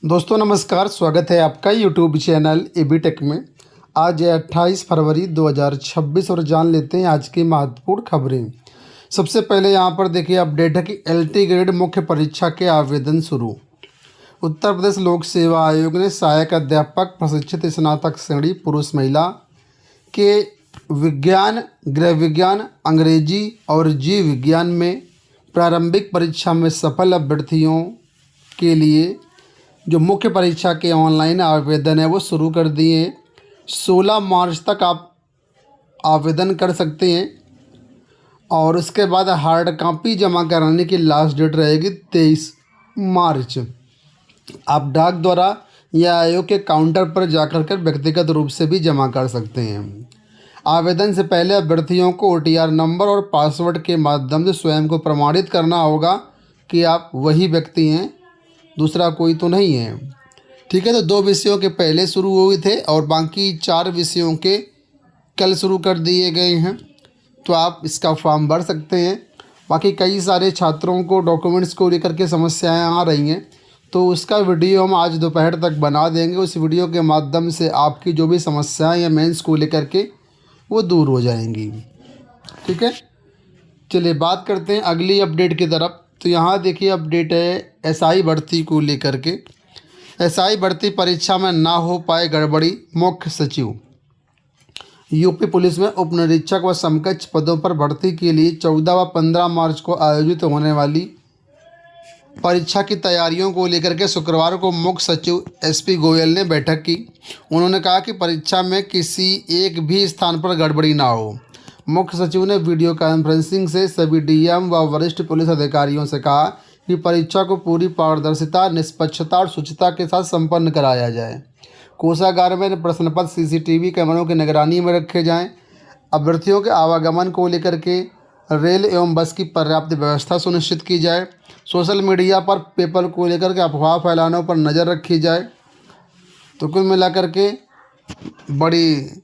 दोस्तों नमस्कार, स्वागत है आपका यूट्यूब चैनल एबी टेक में। आज है 28 फरवरी 2026 और जान लेते हैं आज की महत्वपूर्ण खबरें। सबसे पहले यहां पर देखिए अपडेट है कि एलटी ग्रेड मुख्य परीक्षा के आवेदन शुरू। उत्तर प्रदेश लोक सेवा आयोग ने सहायक अध्यापक प्रशिक्षित स्नातक श्रेणी पुरुष महिला के विज्ञान, गृह विज्ञान, अंग्रेजी और जीव विज्ञान में प्रारंभिक परीक्षा में सफल अभ्यर्थियों के लिए जो मुख्य परीक्षा के ऑनलाइन आवेदन है वो शुरू कर दिए हैं। 16 मार्च तक आप आवेदन कर सकते हैं और उसके बाद हार्ड कॉपी जमा कराने की लास्ट डेट रहेगी 23 मार्च। आप डाक द्वारा या आयोग के काउंटर पर जाकर कर व्यक्तिगत रूप से भी जमा कर सकते हैं। आवेदन से पहले अभ्यर्थियों को OTR नंबर और पासवर्ड के माध्यम से स्वयं को प्रमाणित करना होगा कि आप वही व्यक्ति हैं, दूसरा कोई तो नहीं है। ठीक है, तो 2 विषयों के पहले शुरू हुए थे और बाकी 4 विषयों के कल शुरू कर दिए गए हैं, तो आप इसका फॉर्म भर सकते हैं। बाकी कई सारे छात्रों को डॉक्यूमेंट्स को लेकर के समस्याएं आ रही हैं, तो उसका वीडियो हम आज दोपहर तक बना देंगे। उस वीडियो के माध्यम से आपकी जो भी समस्याएं या मेंस को लेकर के वो दूर हो जाएंगी। ठीक है, चलिए बात करते हैं अगली अपडेट की तरफ। तो यहाँ देखिए अपडेट है SI भर्ती को लेकर के। SI भर्ती परीक्षा में ना हो पाए गड़बड़ी, मुख्य सचिव। यूपी पुलिस में उप निरीक्षक व समकक्ष पदों पर भर्ती के लिए 14 व 15 मार्च को आयोजित होने वाली परीक्षा की तैयारियों को लेकर के शुक्रवार को मुख्य सचिव SP गोयल ने बैठक की। उन्होंने कहा कि परीक्षा में किसी एक भी स्थान पर गड़बड़ी ना हो। मुख्य सचिव ने वीडियो कॉन्फ्रेंसिंग से सभी DM व वरिष्ठ पुलिस अधिकारियों से कहा कि परीक्षा को पूरी पारदर्शिता, निष्पक्षता और शुचिता के साथ संपन्न कराया जाए। कोषागार में प्रश्न पत्र CCTV कैमरों की निगरानी में रखे जाएं। अभ्यर्थियों के आवागमन को लेकर के रेल एवं बस की पर्याप्त व्यवस्था सुनिश्चित की जाए। सोशल मीडिया पर पेपर को लेकर के अफवाह फैलाने पर नज़र रखी जाए। तो कुल मिलाकर के बड़ी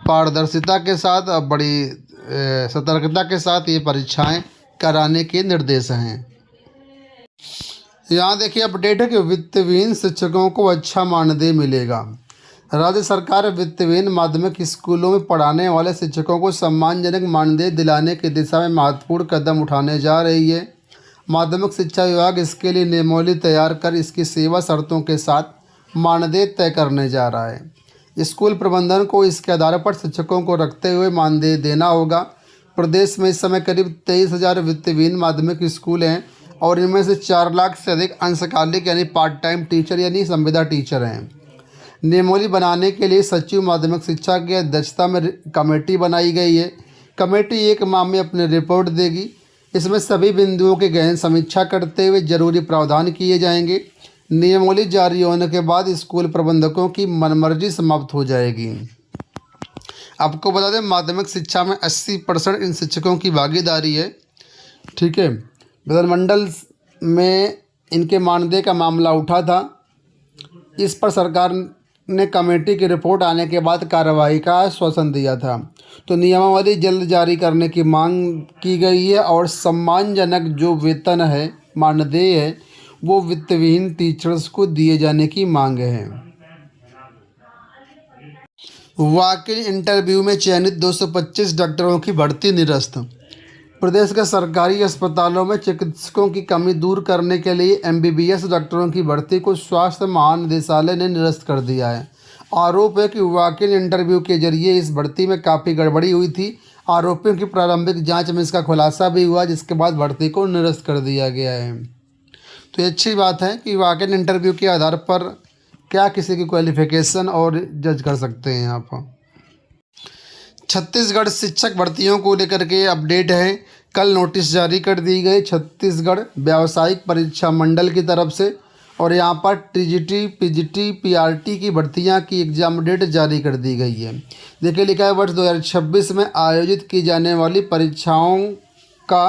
पारदर्शिता के साथ और बड़ी सतर्कता के साथ ये परीक्षाएं कराने के निर्देश हैं। यहाँ देखिए अपडेट है कि वित्तविहीन शिक्षकों को अच्छा मानदेय मिलेगा। राज्य सरकार वित्तविहीन माध्यमिक स्कूलों में पढ़ाने वाले शिक्षकों को सम्मानजनक मानदेय दिलाने की दिशा में महत्वपूर्ण कदम उठाने जा रही है। माध्यमिक शिक्षा विभाग इसके लिए नियमावली तैयार कर इसकी सेवा शर्तों के साथ मानदेय तय करने जा रहा है। स्कूल प्रबंधन को इसके आधार पर शिक्षकों को रखते हुए मानदेय देना होगा। प्रदेश में इस समय करीब 23,000 वित्तविहीन माध्यमिक स्कूल हैं और इनमें से 4 लाख से अधिक अंशकालिक यानी पार्ट टाइम टीचर यानी संविदा टीचर हैं। नियमावली बनाने के लिए सचिव माध्यमिक शिक्षा की अध्यक्षता में कमेटी बनाई गई है। कमेटी 1 माह में अपनी रिपोर्ट देगी। इसमें सभी बिंदुओं की गहन समीक्षा करते हुए जरूरी प्रावधान किए जाएंगे। नियमावली जारी होने के बाद स्कूल प्रबंधकों की मनमर्जी समाप्त हो जाएगी। आपको बता दें माध्यमिक शिक्षा में 80% इन शिक्षकों की भागीदारी है। ठीक है, विधानमंडल में इनके मानदेय का मामला उठा था। इस पर सरकार ने कमेटी की रिपोर्ट आने के बाद कार्रवाई का आश्वासन दिया था। तो नियमावली जल्द जारी करने की मांग की गई है और सम्मानजनक जो वेतन है, मानदेय है, वो वित्तविहीन टीचर्स को दिए जाने की मांग है। वॉक-इन इंटरव्यू में चयनित 225 डॉक्टरों की भर्ती निरस्त। प्रदेश के सरकारी अस्पतालों में चिकित्सकों की कमी दूर करने के लिए MBBS डॉक्टरों की भर्ती को स्वास्थ्य महानिदेशालय ने निरस्त कर दिया है। आरोप है कि वॉक-इन इंटरव्यू के जरिए इस भर्ती में काफ़ी गड़बड़ी हुई थी। आरोपियों की प्रारंभिक जांच में इसका खुलासा भी हुआ, जिसके बाद भर्ती को निरस्त कर दिया गया है। तो ये अच्छी बात है कि वॉक-इन इंटरव्यू के आधार पर क्या किसी की क्वालिफिकेशन और जज कर सकते हैं आप। छत्तीसगढ़ शिक्षक भर्तियों को लेकर के अपडेट है। कल नोटिस जारी कर दी गई छत्तीसगढ़ व्यावसायिक परीक्षा मंडल की तरफ से और यहाँ पर TGT, PGT, PRT की भर्तियाँ की एग्ज़ाम डेट जारी कर दी गई है। देखिए लिखा है वर्ष 2026 में आयोजित की जाने वाली परीक्षाओं का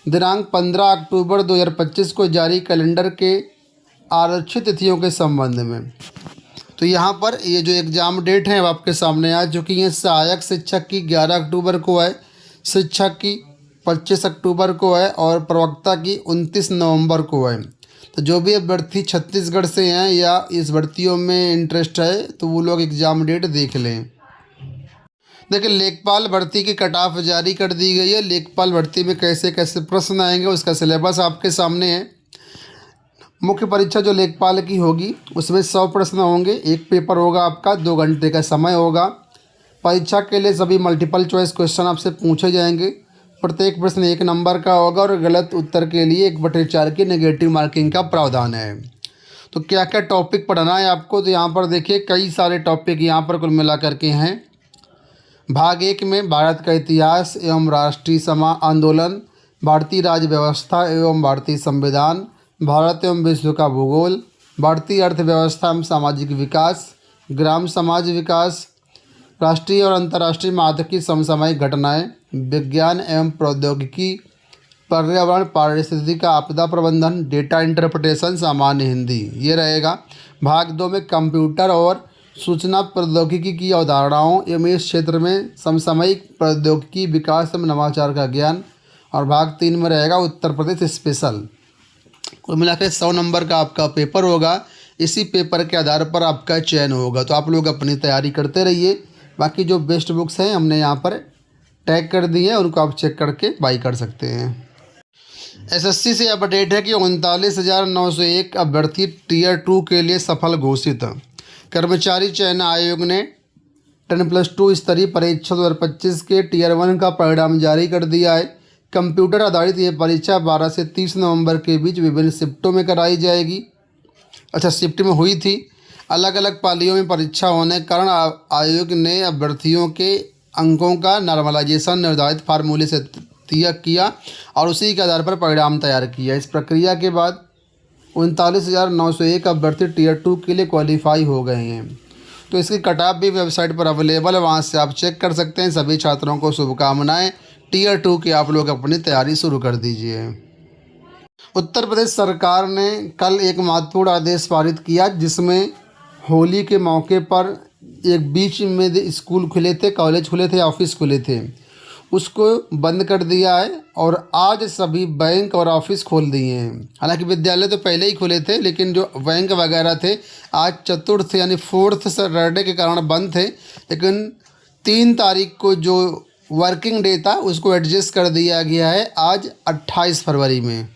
दिनांक 15 अक्टूबर 2025 को जारी कैलेंडर के आरक्षित तिथियों के संबंध में। तो यहाँ पर ये जो एग्ज़ाम डेट है आपके सामने आज, जो कि ये सहायक शिक्षक की 11 अक्टूबर को है, शिक्षक की 25 अक्टूबर को है और प्रवक्ता की 29 नवंबर को है। तो जो भी अभ्यर्थी छत्तीसगढ़ से हैं या इस भर्तियों में इंटरेस्ट है तो वो लोग एग्ज़ाम डेट देख लें। देखिए, लेखपाल भर्ती की कट ऑफ जारी कर दी गई है। लेखपाल भर्ती में कैसे कैसे प्रश्न आएंगे उसका सिलेबस आपके सामने है। मुख्य परीक्षा जो लेखपाल की होगी उसमें 100 प्रश्न होंगे। एक पेपर होगा आपका, 2 घंटे का समय होगा। परीक्षा के लिए सभी मल्टीपल चॉइस क्वेश्चन आपसे पूछे जाएंगे। प्रत्येक प्रश्न 1 नंबर का होगा और गलत उत्तर के लिए 1/4 की नेगेटिव मार्किंग का प्रावधान है। तो क्या क्या टॉपिक पढ़ना है आपको, तो यहाँ पर देखिए कई सारे टॉपिक यहाँ पर कुल मिला करके हैं। भाग 1 में भारत का इतिहास एवं राष्ट्रीय आंदोलन, भारतीय राज्य व्यवस्था एवं भारतीय संविधान, भारत एवं विश्व का भूगोल, भारतीय अर्थव्यवस्था एवं सामाजिक विकास, ग्राम समाज विकास, राष्ट्रीय और अंतर्राष्ट्रीय महत्व की समसामयिक घटनाएं, विज्ञान एवं प्रौद्योगिकी, पर्यावरण पारिस्थितिकी का आपदा प्रबंधन, डेटा इंटरप्रिटेशन, सामान्य हिंदी, ये रहेगा। भाग 2 में कंप्यूटर और सूचना प्रौद्योगिकी की अवधारणाओं एवं इस क्षेत्र में समसामयिक प्रौद्योगिकी विकास एवं नवाचार का ज्ञान, और भाग 3 में रहेगा उत्तर प्रदेश स्पेशल। कुल मिलाकर 100 नंबर का आपका पेपर होगा। इसी पेपर के आधार पर आपका चयन होगा। तो आप लोग अपनी तैयारी करते रहिए। बाकी जो बेस्ट बुक्स हैं हमने यहाँ पर टैग कर दी है, उनको आप चेक करके बाई कर सकते हैं। एसएससी से अपडेट है कि 39,901 अभ्यर्थी टियर 2 के लिए सफल घोषित। कर्मचारी चयन आयोग ने 10+2 स्तरीय परीक्षा 2025 के टियर 1 का परिणाम जारी कर दिया है। कंप्यूटर आधारित ये परीक्षा 12 से 30 नवंबर के बीच विभिन्न शिफ्टों में कराई जाएगी। अच्छा, शिफ्ट में हुई थी। अलग अलग पालियों में परीक्षा होने के कारण आयोग ने अभ्यर्थियों के अंकों का नॉर्मलाइजेशन निर्धारित फार्मूले से तय किया और उसी के आधार पर परिणाम तैयार किया। इस प्रक्रिया के बाद 39,901 अभ्यर्थी टियर 2 के लिए क्वालिफाई हो गए हैं। तो इसकी कट ऑफ भी वेबसाइट पर अवेलेबल है, वहाँ से आप चेक कर सकते हैं। सभी छात्रों को शुभकामनाएं। टियर 2 की आप लोग अपनी तैयारी शुरू कर दीजिए। उत्तर प्रदेश सरकार ने कल एक महत्वपूर्ण आदेश पारित किया, जिसमें होली के मौके पर एक बीच में स्कूल खुले थे, कॉलेज खुले थे, ऑफिस खुले थे, उसको बंद कर दिया है और आज सभी बैंक और ऑफिस खोल दिए हैं। हालांकि विद्यालय तो पहले ही खुले थे, लेकिन जो बैंक वगैरह थे आज चतुर्थ यानी 4th सैटरडे के कारण बंद थे। लेकिन 3 तारीख को जो वर्किंग डे था उसको एडजस्ट कर दिया गया है आज 28 फरवरी में।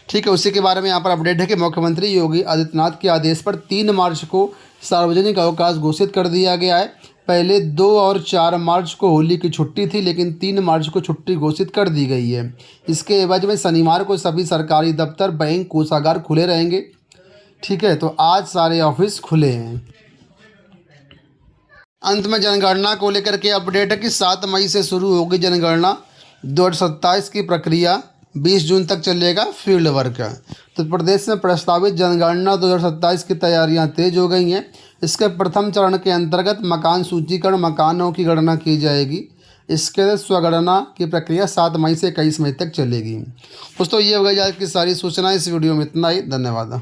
ठीक है, उसी के बारे में यहाँ पर अपडेट है कि मुख्यमंत्री योगी आदित्यनाथ के आदेश पर 3 मार्च को सार्वजनिक अवकाश घोषित कर दिया गया है। पहले 2 और 4 मार्च को होली की छुट्टी थी, लेकिन 3 मार्च को छुट्टी घोषित कर दी गई है। इसके एवज में शनिवार को सभी सरकारी दफ्तर, बैंक, कोषागार खुले रहेंगे। ठीक है, तो आज सारे ऑफिस खुले हैं। अंत में जनगणना को लेकर के अपडेट है कि 7 मई से शुरू होगी जनगणना। 2027 की प्रक्रिया 20 जून तक चलेगा फील्ड वर्क। तो प्रदेश में प्रस्तावित जनगणना 2027 की तैयारियां तेज हो गई हैं। इसके प्रथम चरण के अंतर्गत मकान सूचीकरण, मकानों की गणना की जाएगी। इसके स्वगणना की प्रक्रिया 7 मई से 21 मई तक चलेगी। दोस्तों, ये हो गई आज की सारी सूचना। इस वीडियो में इतना ही। धन्यवाद।